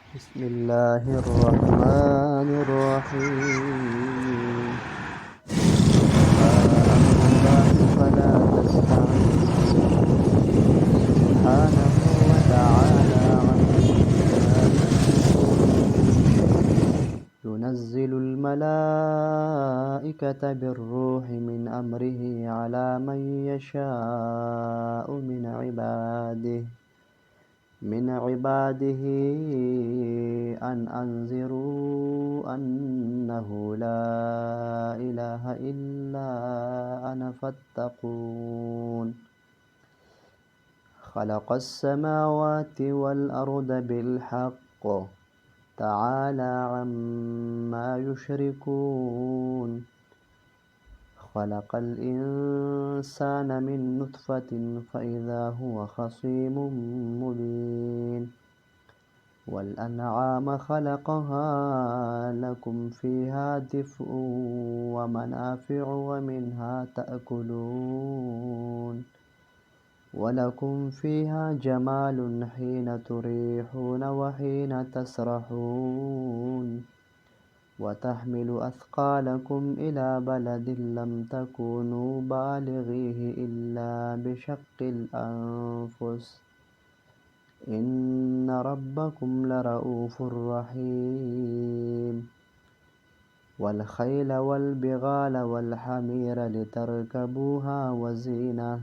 بسم الله الرحمن الرحيم. أما أمر الله فلا تستعجلوه سبحانه وتعالى عما يشركون. ينزل الملائكة بالروح من أمره على من يشاء من عباده أن أنذروا أنه لا إله إلا أنا فاتقون. خلق السماوات والأرض بالحق تعالى عما يشركون. خلق الإنسان من نطفة فإذا هو خصيم مبين. والأنعام خلقها لكم فيها دفء ومنافع ومنها تأكلون ولكم فيها جمال حين تريحون وحين تسرحون. وتحمل أثقالكم إلى بلد لم تكونوا بالغيه إلا بشق الأنفس إن ربكم لرءوف رحيم. والخيل والبغال والحمير لتركبوها وزينة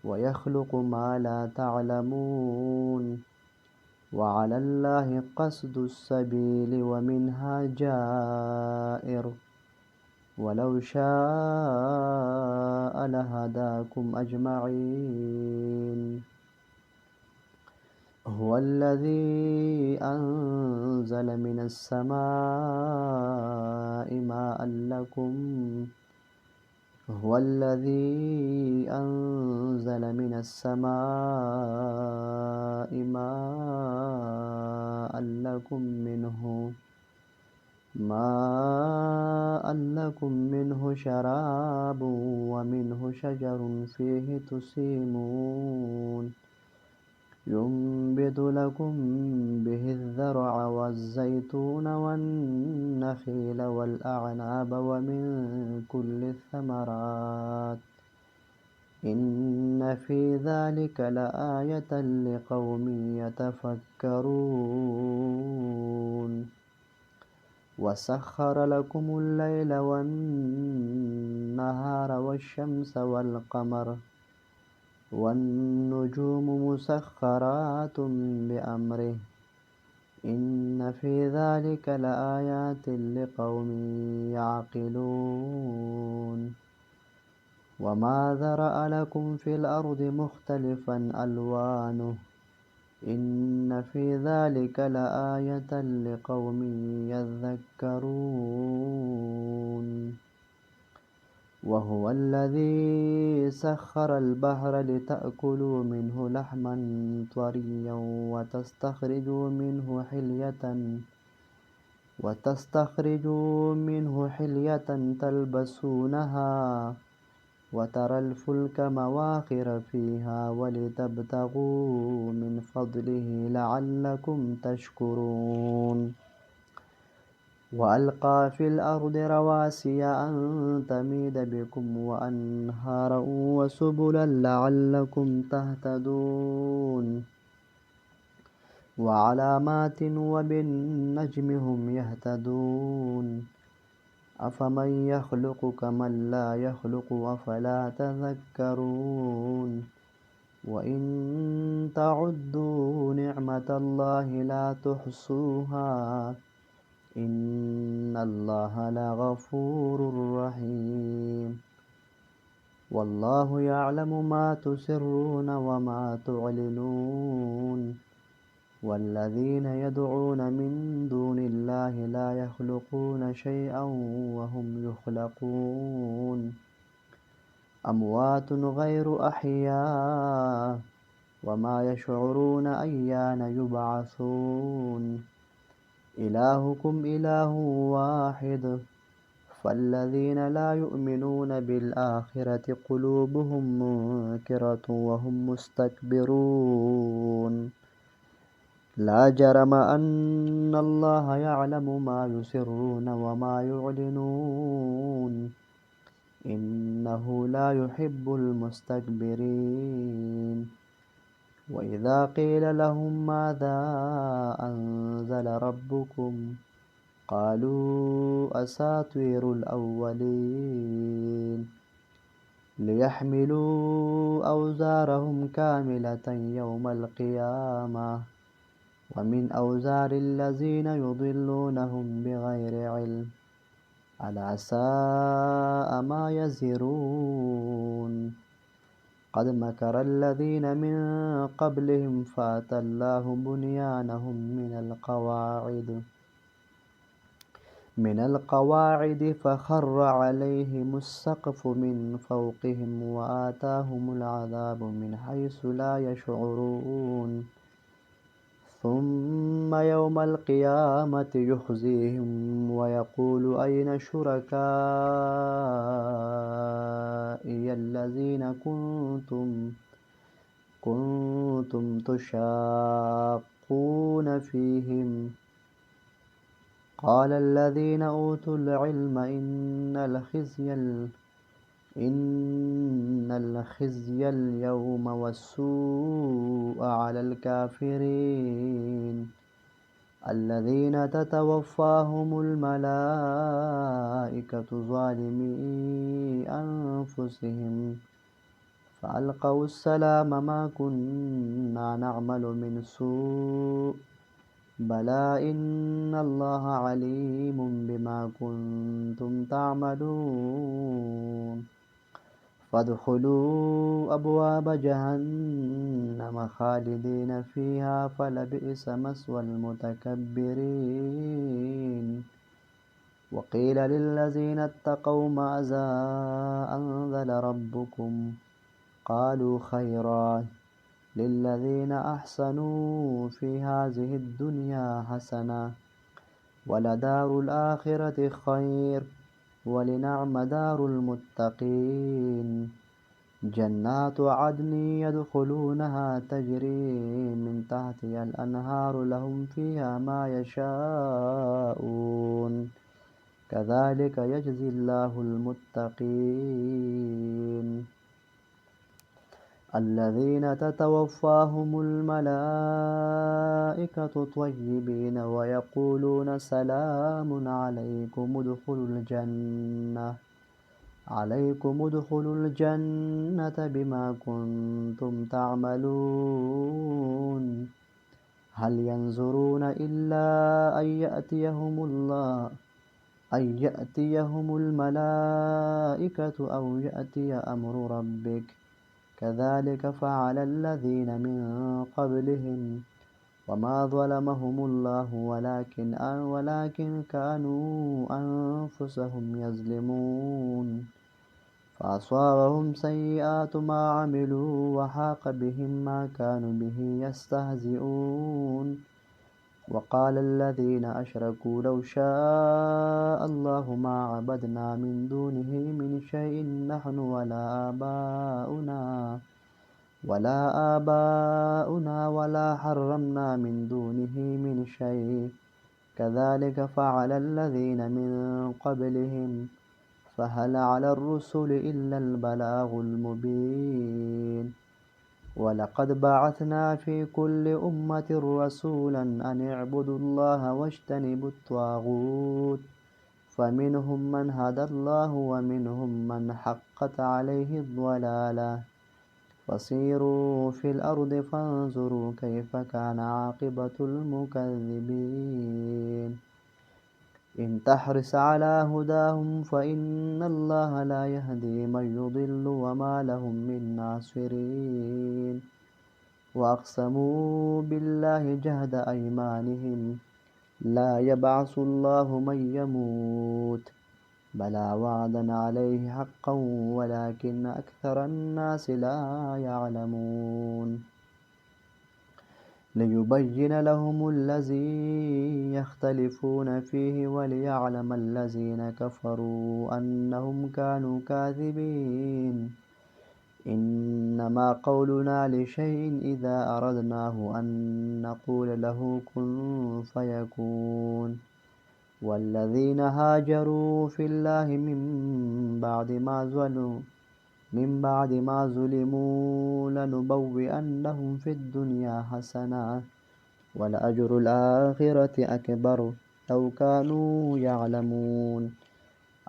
ويخلق ما لا تعلمون. وعلى الله قصد السبيل ومنها جائر ولو شاء لهداكم أجمعين. هو الذي أنزل من السماء ماء لكم منه شراب ومنه شجر فيه تسيمون. ينبت لكم به الزرع والزيتون والنخيل والأعناب ومن كل الثمرات إن في ذلك لآية لقوم يتفكرون. وسخر لكم الليل والنهار والشمس والقمر والنجوم مسخرات بأمره إن في ذلك لآيات لقوم يعقلون. وما ذرأ لكم في الأرض مختلفا ألوانه إن في ذلك لآية لقوم يذكرون. وهو الذي سخر البحر لتأكلوا منه لحما طريا وتستخرجوا منه حلية تلبسونها وترى الفلك مواخر فيها ولتبتغوا من فضله لعلكم تشكرون. وألقى في الأرض رواسي أن تميد بكم وأنهارا وسبلا لعلكم تهتدون. وعلامات وبالنجم هم يهتدون. أفمن يخلق كمن لا يخلق أفلا تذكرون. وإن تعدوا نعمة الله لا تحصوها إن الله لغفور رحيم. والله يعلم ما تسرون وما تعلنون. والذين يدعون من دون الله لا يخلقون شيئا وهم يخلقون. أموات غير أحياء وما يشعرون أيان يبعثون. إلهكم إله واحد فالذين لا يؤمنون بالآخرة قلوبهم منكرة وهم مستكبرون. لا جرم أن الله يعلم ما يسرون وما يعلنون إنه لا يحب المستكبرين وإذا قيل لهم ماذا أنزل ربكم قالوا أساطير الأولين ليحملوا أوزارهم كاملة يوم القيامة ومن أوزار الذين يضلونهم بغير علم ألا ساء ما يزرون قد مكر الذين من قبلهم فأتى الله بنيانهم من القواعد فخر عليهم السقف من فوقهم وآتاهم العذاب من حيث لا يشعرون ثم يوم القيامة يخزيهم ويقول أين شركائي الذين كنتم تشاقون فيهم قال الذين أوتوا العلم إن الخزي اليوم والسوء على الكافرين الذين تتوفاهم الملائكة ظالمي أنفسهم فألقوا السلام ما كنا نعمل من سوء بلى إن الله عليم بما كنتم تعملون فادخلوا أبواب جهنم خالدين فيها فلبئس مثوى المتكبرين وقيل للذين اتقوا ماذا أنزل ربكم قالوا خيرا للذين أحسنوا في هذه الدنيا حسنة ولدار الآخرة خير ولنعم دار المتقين جنات عدن يدخلونها تجري من تحتها الأنهار لهم فيها ما يشاءون كذلك يجزي الله المتقين الذين تتوفاهم الملائكة طيبين ويقولون سلام عليكم ادخلوا الجنة بما كنتم تعملون هل ينظرون إلا أن يأتيهم الملائكة أو يأتي أمر ربك كذلك فعل الذين من قبلهم وما ظلمهم الله ولكن كانوا أنفسهم يظلمون فأصابهم سيئات ما عملوا وحاق بهم ما كانوا به يستهزئون وقال الذين أشركوا لو شاء الله ما عبدنا من دونه من شيء نحن ولا آباؤنا ولا حرمنا من دونه من شيء كذلك فعل الذين من قبلهم فهل على الرسل إلا البلاغ المبين ولقد بعثنا في كل أمة رسولا أن اعبدوا الله واجتنبوا الطاغوت فمنهم من هدى الله ومنهم من حقت عليه الضلالة فسيروا في الأرض فانظروا كيف كان عاقبة المكذبين إن تحرص على هداهم فإن الله لا يهدي من يضل وما لهم من ناصرين وأقسموا بالله جهد أيمانهم لا يبعث الله من يموت بلى وعدا عليه حقا ولكن أكثر الناس لا يعلمون ليبين لهم الذي يختلفون فيه وليعلم الذين كفروا أنهم كانوا كاذبين إنما قولنا لشيء إذا أردناه أن نقول له كن فيكون والذين هاجروا في الله من بعد ما ظلموا لنبوئنهم في الدنيا حسنة ولأجر الآخرة أكبر لو كانوا يعلمون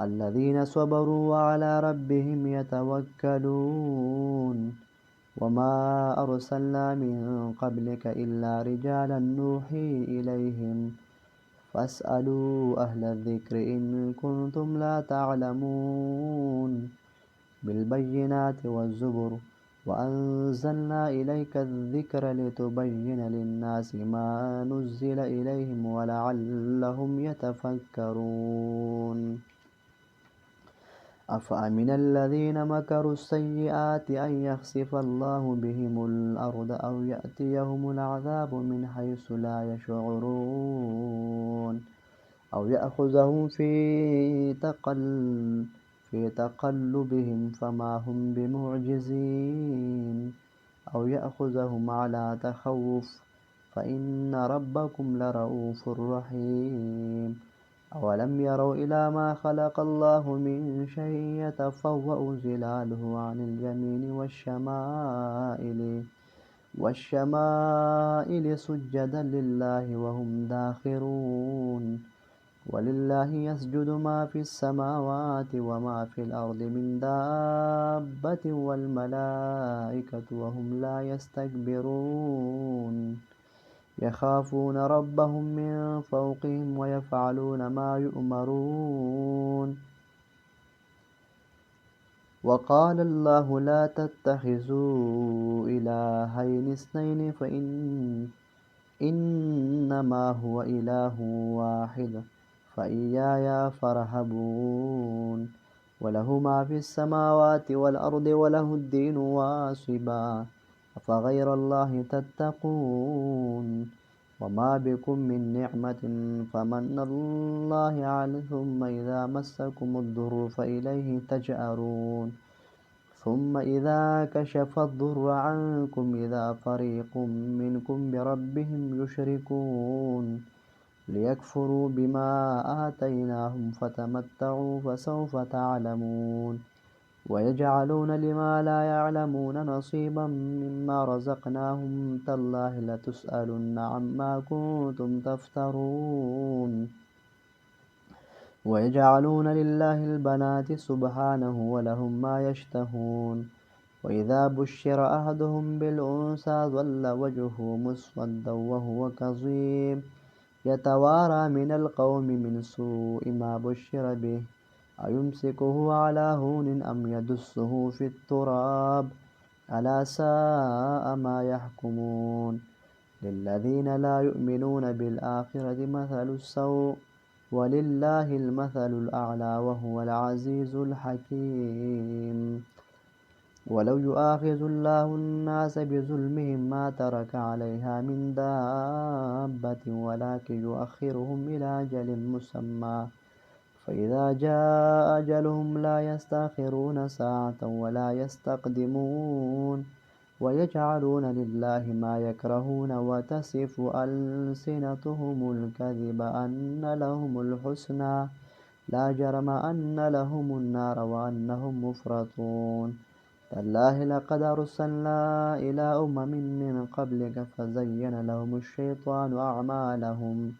الذين صبروا وعلى ربهم يتوكلون وما أرسلنا من قبلك إلا رجالا نوحي إليهم فاسألوا أهل الذكر إن كنتم لا تعلمون بالبينات والزبر وأنزلنا إليك الذكر لتبين للناس ما نزل إليهم ولعلهم يتفكرون أفأمن الذين مكروا السيئات أن يخسف الله بهم الأرض أو يأتيهم العذاب من حيث لا يشعرون أو يأخذهم في تقلبهم فما هم بمعجزين أو يأخذهم على تخوف فإن ربكم لرؤوف رحيم أولم يروا إلى ما خلق الله من شيء يتفوأ ظلاله عن اليمين والشمائل سجدا لله وهم داخرون ولله يسجد ما في السماوات وما في الأرض من دابة والملائكة وهم لا يستكبرون يخافون ربهم من فوقهم ويفعلون ما يؤمرون وقال الله لا تتخذوا إلهين اثنين إنما هو إله واحد فإياي فارهبون وله ما في السماوات والأرض وله الدين واصبا أفغير الله تتقون وما بكم من نعمة فمن الله عليه ثم إذا مسكم الضر فإليه تجأرون ثم إذا كشف الضر عنكم إذا فريق منكم بربهم يشركون ليكفروا بما آتيناهم فتمتعوا فسوف تعلمون ويجعلون لما لا يعلمون نصيبا مما رزقناهم تالله لتسألن عما كنتم تفترون ويجعلون لله البنات سبحانه ولهم ما يشتهون وإذا بشر أحدهم بالأنثى ظل وجهه مسودا وهو كظيم يتوارى من القوم من سوء ما بشر به أيمسكه على هون أم يدسه في التراب ألا ساء ما يحكمون للذين لا يؤمنون بالآخرة مثل السوء ولله المثل الأعلى وهو العزيز الحكيم ولو يؤاخذ الله الناس بظلمهم ما ترك عليها من دابة ولكن يؤخرهم إلى أجل مسمى فإذا جاء أجلهم لا يستأخرون ساعة ولا يستقدمون ويجعلون لله ما يكرهون وتصف ألسنتهم الكذب أن لهم الحسنى لا جرم أن لهم النار وأنهم مفرطون تالله لقد أرسلنا إلى من قبلك فزين لهم الشيطان أعمالهم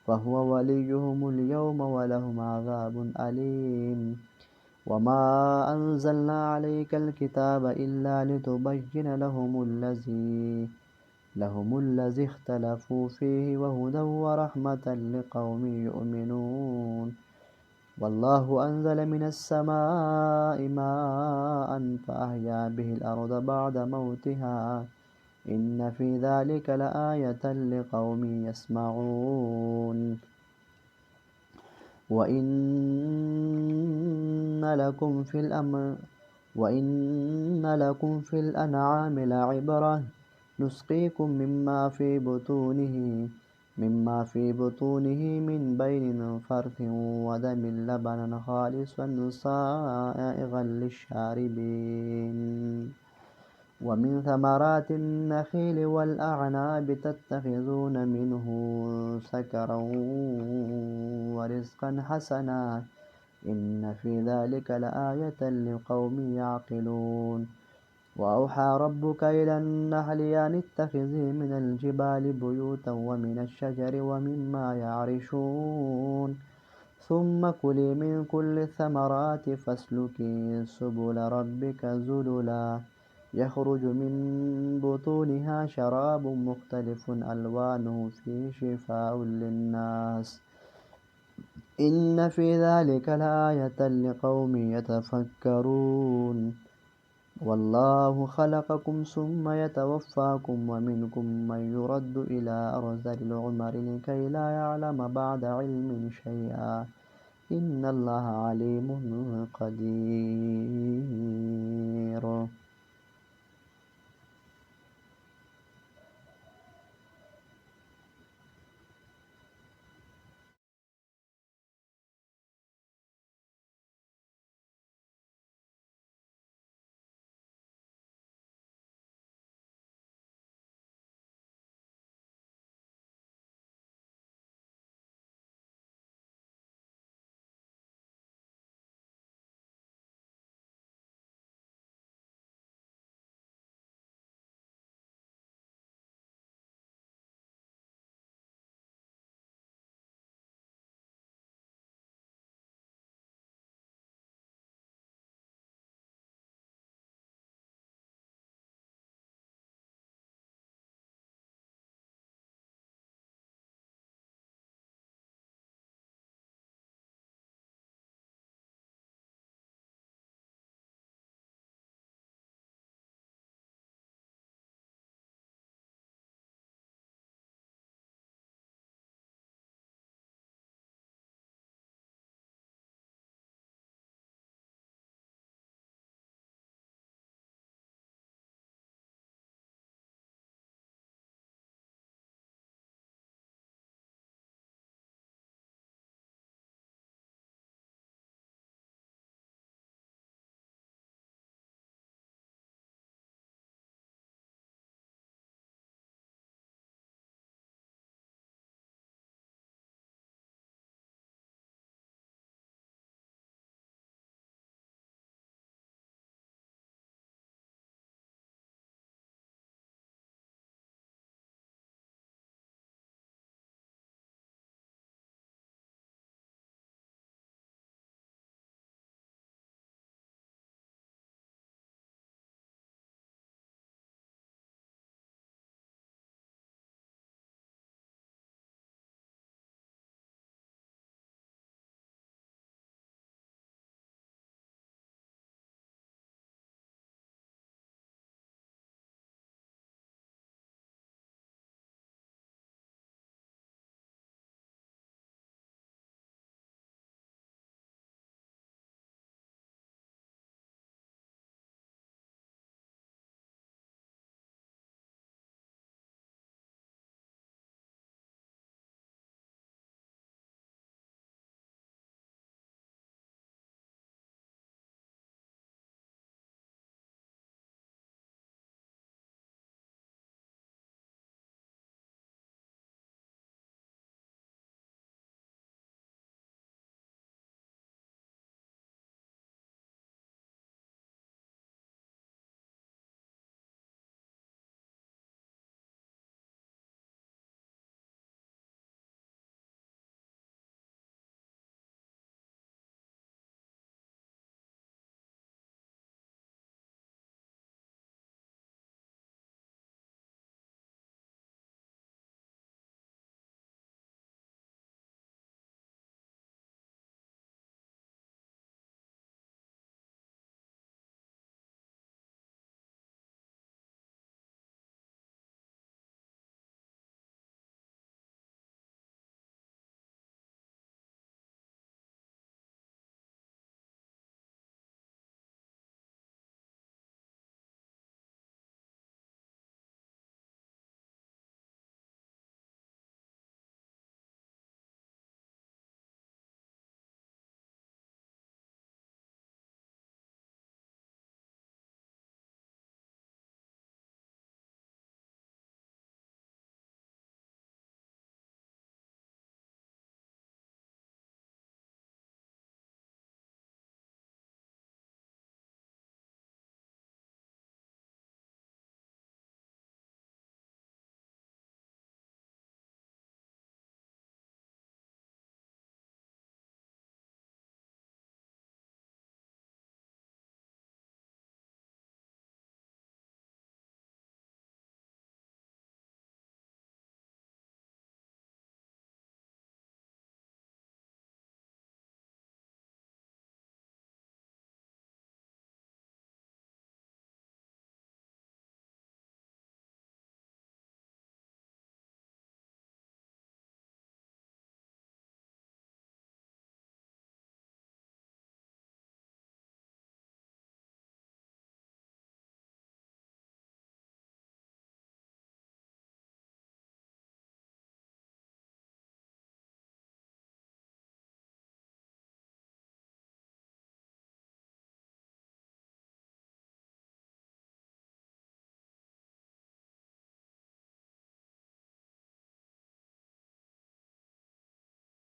فهو وليهم اليوم ولهم عذاب أليم وما أنزلنا عليك الكتاب إلا لتبين لهم الذي اختلفوا فيه وهدى ورحمة لقوم يؤمنون والله أنزل من السماء ماء فأحيا به الأرض بعد موتها إن في ذلك لآية لقوم يسمعون وإن لكم في الأنعام لعبرة نسقيكم وما في بطونه من بين فرث ودم لبنا خالصا صائغا للشاربين ومن ثمرات النخيل والأعناب تتخذون منه سكرا ورزقا حسنا إن في ذلك لآية لقوم يعقلون وأوحى ربك إلى النحل أن اتخذي من الجبال بيوتا ومن الشجر ومما يعرشون ثم كلي من كل الثمرات فاسلكي سبل ربك ذللا يخرج من بطونها شراب مختلف ألوانه فيه شفاء للناس إن في ذلك لآية لقوم يتفكرون والله خلقكم ثم يتوفاكم ومنكم من يرد إلى أرذل العمر لكي لا يعلم بعد علم شيئا إن الله عليم قدير